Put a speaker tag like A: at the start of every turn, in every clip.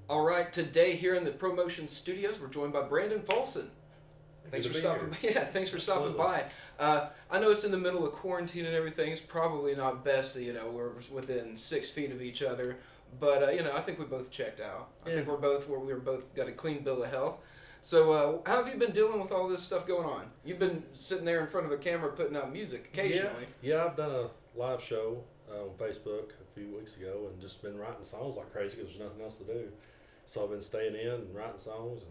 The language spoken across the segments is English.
A: All right, today here in the ProMotion studios, we're joined by Brandon Fulson. Thanks for stopping by. Yeah, thanks for stopping by. I know it's in the middle of quarantine and everything. It's probably not best that we're within 6 feet of each other, but I think we both checked out. I think we're both got a clean bill of health. So how have you been dealing with all this stuff going on? You've been sitting there in front of a camera putting out music occasionally.
B: Yeah, I've done a live show on Facebook a few weeks ago and just been writing songs like crazy because there's nothing else to do. So I've been staying in and writing songs, and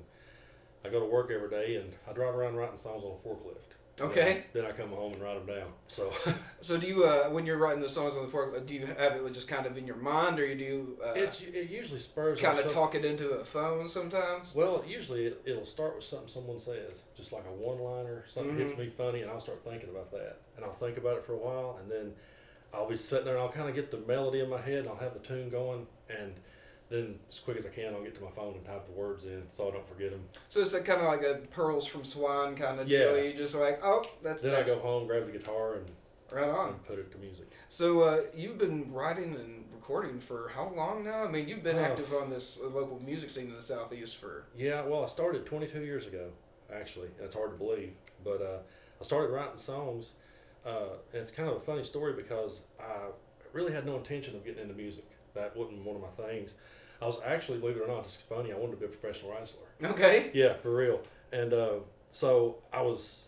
B: I go to work every day and I drive around writing songs on a forklift.
A: Okay.
B: Then I come home and write them down. So.
A: So do you, when you're writing the songs on the forklift, do you have it just kind of in your mind, or you do?
B: It usually spurs.
A: Kind of talk it into a phone sometimes.
B: Well, usually it'll start with something someone says, just like a one-liner. Something hits me funny, and I'll start thinking about that, and I'll think about it for a while, and then I'll be sitting there and I'll kind of get the melody in my head, and I'll have the tune going, and then as quick as I can, I'll get to my phone and type the words in so I don't forget them.
A: So it's like kind of like a Pearls from Swan kind of deal. You just like, that's.
B: Then I go home, grab the guitar, and
A: right on.
B: And put it to music.
A: So you've been writing and recording for how long now? I mean, you've been active on this local music scene in the Southeast for.
B: Yeah, well, I started 22 years ago. Actually, that's hard to believe, but I started writing songs, and it's kind of a funny story because I really had no intention of getting into music. That wasn't one of my things. I was actually, believe it or not, it's funny, I wanted to be a professional wrestler.
A: Okay.
B: Yeah, for real. And so I was,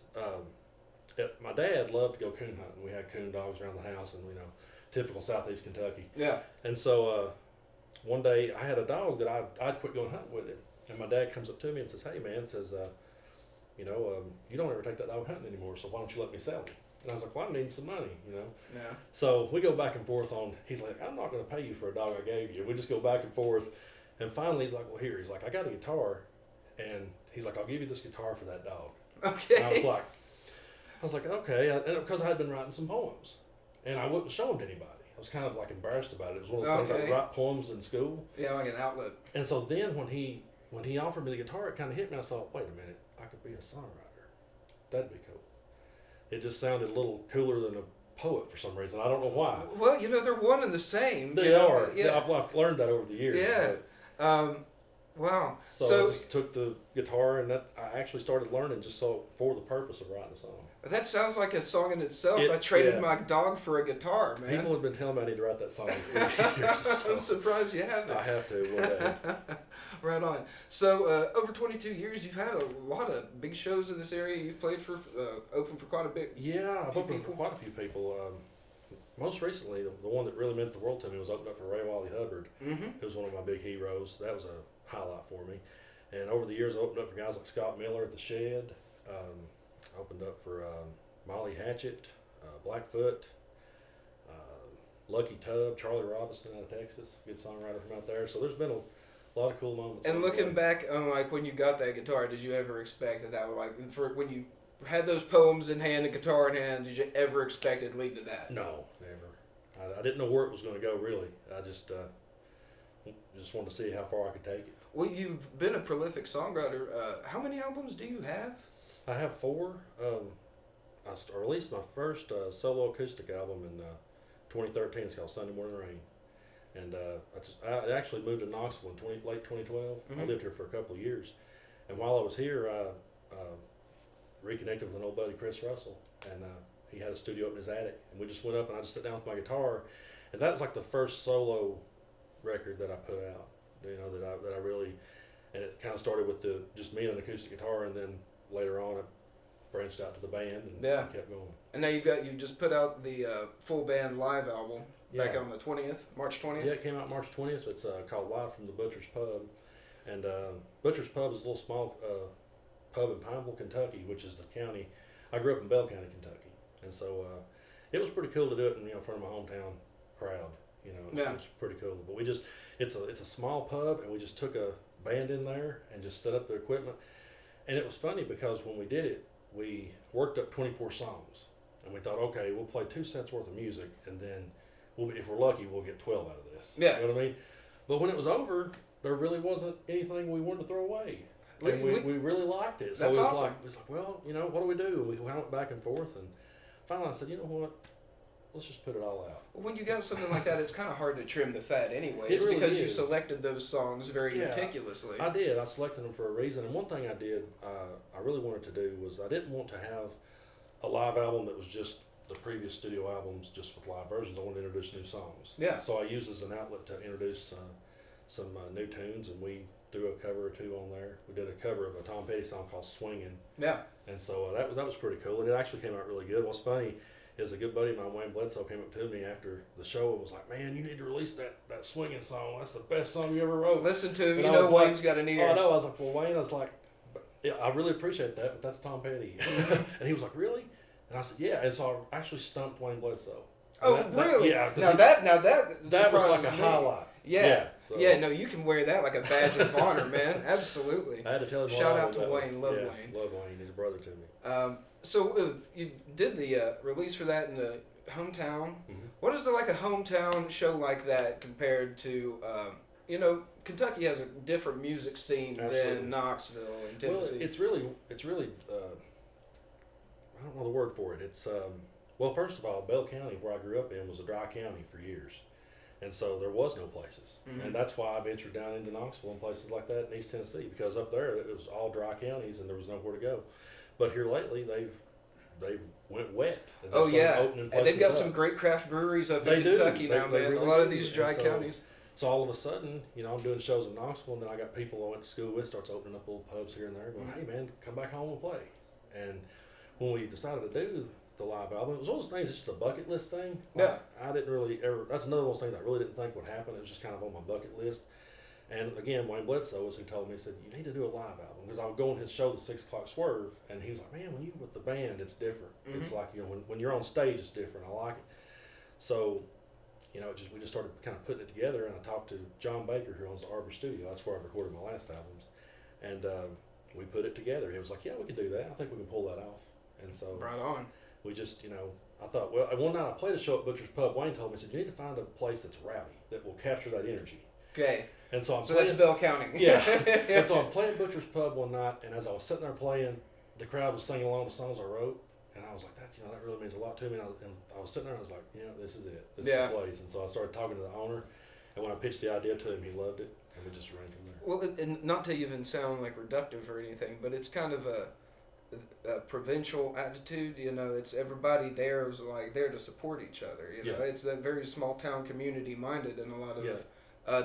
B: my dad loved to go coon hunting. We had coon dogs around the house and, typical Southeast Kentucky.
A: Yeah.
B: And so one day I had a dog that I'd quit going hunting with him. And my dad comes up to me and says, "Hey man," says, you don't ever take that dog hunting anymore, so why don't you let me sell him? And I was like, well, I need some money,
A: Yeah.
B: So we go back and forth on, he's like, "I'm not going to pay you for a dog I gave you." We just go back and forth. And finally he's like, "Well, here," he's like, "I got a guitar." And he's like, "I'll give you this guitar for that dog."
A: Okay.
B: And I was like, okay. And because I had been writing some poems and I wouldn't show them to anybody. I was kind of like embarrassed about it. It was one of those things, I would write poems in school.
A: Yeah, like an outlet.
B: And so then when he offered me the guitar, it kind of hit me. I thought, wait a minute, I could be a songwriter. That'd be cool. It just sounded a little cooler than a poet for some reason. I don't know why.
A: Well, they're one and the same.
B: They are.
A: Yeah.
B: I've learned that over the years.
A: Yeah. Wow.
B: So I just took the guitar and I actually started learning just for the purpose of writing a song.
A: That sounds like a song in itself. I traded my dog for a guitar, man.
B: People have been telling me I need to write that song for years. So
A: I'm surprised you haven't.
B: I have to one day.
A: Right on. So over 22 years, you've had a lot of big shows in this area. You've played for, opened for quite a bit.
B: Yeah, I've opened for quite a few people. Most recently, the one that really meant the world to me was opened up for Ray Wally Hubbard.
A: Mm-hmm.
B: He was one of my big heroes. That was a highlight for me. And over the years, I opened up for guys like Scott Miller at the Shed. I opened up for Molly Hatchet, Blackfoot, Lucky Tub, Charlie Robinson out of Texas, good songwriter from out there. So there's been a lot of cool moments.
A: And looking back on when you got that guitar, did you ever expect that would when you had those poems in hand and guitar in hand, did you ever expect it to lead to that?
B: No, never. I didn't know where it was going to go really. I just wanted to see how far I could take it.
A: Well, you've been a prolific songwriter. How many albums do you have?
B: I have 4. I released my first solo acoustic album in 2013. It's called Sunday Morning Rain. And I actually moved to Knoxville in late 2012.
A: Mm-hmm.
B: I lived here for a couple of years. And while I was here, I reconnected with an old buddy, Chris Russell. And he had a studio up in his attic. And we just went up and I just sat down with my guitar. And that was like the first solo record that I put out. That I really, and it kind of started with just me and an acoustic guitar, and then later on it branched out to the band and kept going.
A: And now you just put out the full band live album back on the 20th, March 20th.
B: Yeah, it came out March 20th. It's called Live from the Butcher's Pub, and Butcher's Pub is a little small pub in Pineville, Kentucky, which is the county. I grew up in Bell County, Kentucky, and so it was pretty cool to do it in front of my hometown crowd. It's pretty cool. But it's a small pub, and we just took a band in there and just set up the equipment. And it was funny because when we did it, we worked up 24 songs, and we thought, okay, we'll play 2 sets worth of music, and then if we're lucky, we'll get 12 out of this.
A: Yeah.
B: You know what I mean? But when it was over, there really wasn't anything we wanted to throw away. And we really liked it. So
A: that's
B: it was
A: awesome.
B: like, well, what do we do? We went back and forth, and finally I said, you know what? let's just put it all out.
A: When you got something like that, it's kind of hard to trim the fat anyway.
B: It really
A: because you
B: is.
A: selected those songs very meticulously.
B: I did. I selected them for a reason. And one thing I did, I really wanted to do was I didn't want to have a live album that was just the previous studio albums, just with live versions. I wanted to introduce new songs.
A: Yeah.
B: So I used as an outlet to introduce some new tunes, and we threw a cover or two on there. We did a cover of a Tom Petty song called "Swingin'."
A: Yeah.
B: And so that was pretty cool. And it actually came out really good. What's funny is a good buddy of mine, Wayne Bledsoe, came up to me after the show and was like, "Man, you need to release that swinging song. That's the best song you ever wrote."
A: Listen to him.
B: And
A: You
B: I
A: know
B: was
A: Wayne's
B: like,
A: got an ear.
B: Oh, I know. I was like, "Well, Wayne," I was like, "Yeah, I really appreciate that, but that's Tom Petty." And he was like, "Really?" And I said, "Yeah." And so I actually stumped Wayne Bledsoe.
A: Oh,
B: that,
A: really?
B: Yeah.
A: Now that
B: was like a
A: surprises me.
B: highlight.
A: Yeah.
B: So
A: Yeah, no, you can wear that like a badge of honor, man. Absolutely.
B: I had to tell him.
A: Shout out to Wayne. Love Wayne.
B: Love Wayne. He's a brother to me.
A: So you did the release for that in the hometown.
B: Mm-hmm.
A: What is like a hometown show like that compared to, Kentucky has a different music scene
B: Absolutely.
A: than Knoxville and Tennessee.
B: Well, it's really. I don't know the word for it. It's well, first of all, Bell County, where I grew up in, was a dry county for years. And so there was no places.
A: Mm-hmm.
B: And that's why I ventured down into Knoxville and places like that in East Tennessee, because up there it was all dry counties and there was nowhere to go. But here lately they've went wet. And
A: Oh yeah,
B: opening
A: and they've got
B: places
A: some
B: up.
A: great craft breweries up
B: They
A: in
B: do.
A: Kentucky now,
B: They
A: man.
B: really
A: A lot of
B: do.
A: these dry
B: And so-
A: counties.
B: So all of a sudden, I'm doing shows in Knoxville, and then I got people I went to school with starts opening up little pubs here and there, going, "Hey man, come back home and play." And when we decided to do the live album, it was one of those things. It's just a bucket list thing.
A: Yeah.
B: I didn't really ever. That's another one of those things I really didn't think would happen. It was just kind of on my bucket list. And again, Wayne Bledsoe was who told me, he said, "You need to do a live album," because I would go on his show, the 6 o'clock Swerve, and he was like, "Man, when you with the band, it's different. It's like when you're on stage, it's different. I like it." So. We just started kind of putting it together, and I talked to John Baker, who owns the Arbor Studio. That's where I recorded my last albums, and we put it together. He was like, "Yeah, we can do that. I think we can pull that off." And so
A: Right on.
B: we just, I thought, well, one night I played a show at Butcher's Pub. Wayne told me, he said, "You need to find a place that's rowdy that will capture that energy."
A: Okay.
B: And so
A: that's Bell County.
B: Yeah. And so I'm playing Butcher's Pub one night, and as I was sitting there playing, the crowd was singing along the songs I wrote. And I was like, that really means a lot to me. And I was sitting there, and I was like, this is it. This is the place. And so I started talking to the owner. And when I pitched the idea to him, he loved it. And we just ran from there.
A: Well, and not to even sound like reductive or anything, but it's kind of a provincial attitude. It's everybody there is like there to support each other. It's that very small town community minded in a lot of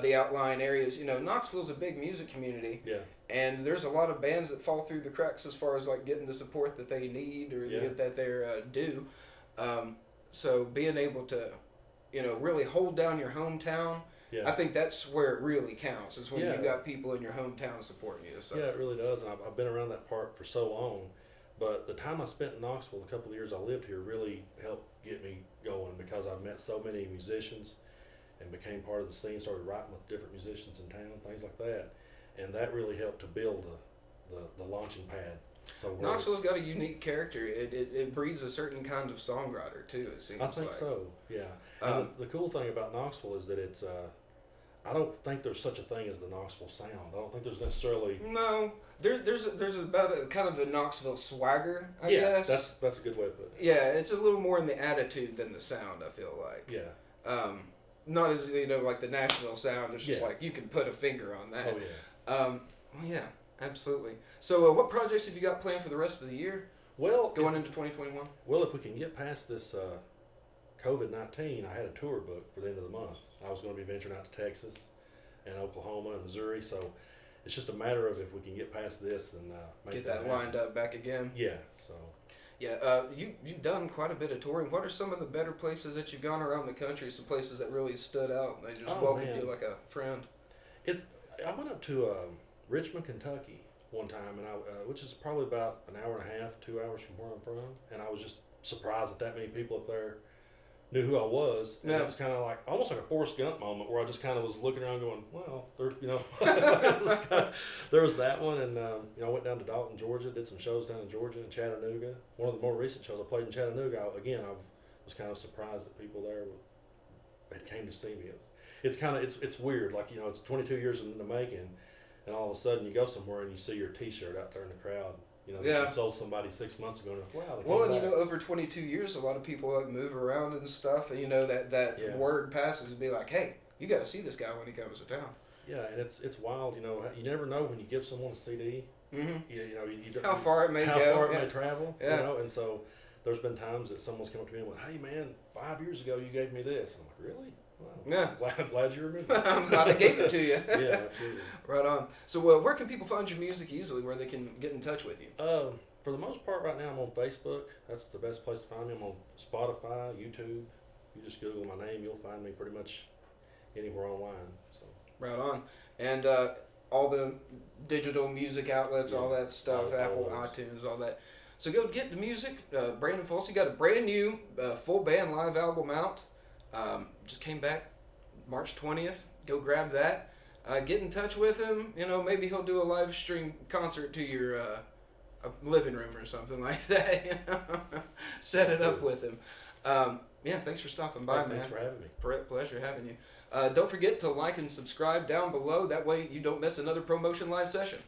A: the outlying areas. Knoxville's a big music community.
B: Yeah.
A: And there's a lot of bands that fall through the cracks as far as like getting the support that they need or that they're due. So being able to, really hold down your hometown, I think that's where it really counts. Is when you got people in your hometown supporting you. So.
B: Yeah, it really does. And I've been around that part for so long. But the time I spent in Knoxville, the couple of years I lived here, really helped get me going, because I've met so many musicians and became part of the scene, started writing with different musicians in town, things like that. And that really helped to build the launching pad. So
A: Knoxville's got a unique character. It breeds a certain kind of songwriter too. It seems.
B: I think so. Yeah. And the cool thing about Knoxville is that it's. I don't think there's such a thing as the Knoxville sound. I don't think there's necessarily.
A: No, there's about a kind of a Knoxville swagger. I guess.
B: that's a good way to put it.
A: Yeah, it's a little more in the attitude than the sound. I feel like.
B: Yeah.
A: Not as like the Nashville sound. It's just like you can put a finger on that.
B: Oh yeah.
A: Well, yeah, absolutely. So, what projects have you got planned for the rest of the year?
B: Well,
A: going into 2021.
B: Well, if we can get past this COVID-19, I had a tour booked for the end of the month. I was going to be venturing out to Texas and Oklahoma and Missouri, so it's just a matter of if we can get past this and make
A: get that lined up back again.
B: Yeah. So.
A: Yeah, you've done quite a bit of touring. What are some of the better places that you've gone around the country? Some places that really stood out and they just welcomed you like a friend.
B: I went up to Richmond, Kentucky one time, and which is probably about an hour and a half, 2 hours from where I'm from, and I was just surprised that many people up there knew who I was. And it was kind of like almost like a Forrest Gump moment where I just kind of was looking around, going, "Well, there was that one." And I went down to Dalton, Georgia, did some shows down in Georgia and Chattanooga. One of the more recent shows I played in Chattanooga. I was kind of surprised that people there came to see me. It's weird. Like it's 22 years in the making, and all of a sudden you go somewhere and you see your T-shirt out there in the crowd, You know,
A: Yeah.
B: that you sold somebody 6 months ago, and they're like, wow. They
A: Well,
B: came
A: and
B: back.
A: over 22 years, a lot of people like move around and stuff, and that
B: Yeah.
A: word passes to be like, hey, you got to see this guy when he comes to town.
B: Yeah, and it's wild. You know, you never know when you give someone a CD.
A: Mm-hmm.
B: You know, you don't,
A: How far it may
B: how
A: go.
B: far
A: yeah.
B: it may travel.
A: Yeah.
B: You know, and so there's been times that someone's come up to me and went, "Hey, man, 5 years ago you gave me this." And I'm like, "Really? Wow.
A: Yeah.
B: Glad you remember."
A: I'm glad I gave it to you.
B: Yeah, absolutely.
A: Right on. So, where can people find your music easily, where they can get in touch with you?
B: For the most part, right now I'm on Facebook. That's the best place to find me. I'm on Spotify, YouTube. You just Google my name, you'll find me pretty much anywhere online. So.
A: Right on. And all the digital music outlets, all that stuff,
B: all
A: Apple,
B: those.
A: iTunes, all that. So go get the music. Brandon Fulson got a brand new full band live album out. Just came back March 20th. Go grab that. Get in touch with him. You know, maybe he'll do a live stream concert to your living room or something like that. You know? Set it up with him. Yeah, thanks for stopping by, man.
B: Thanks for having me.
A: Pleasure having you. Don't forget to like and subscribe down below. That way you don't miss another ProMotion live session.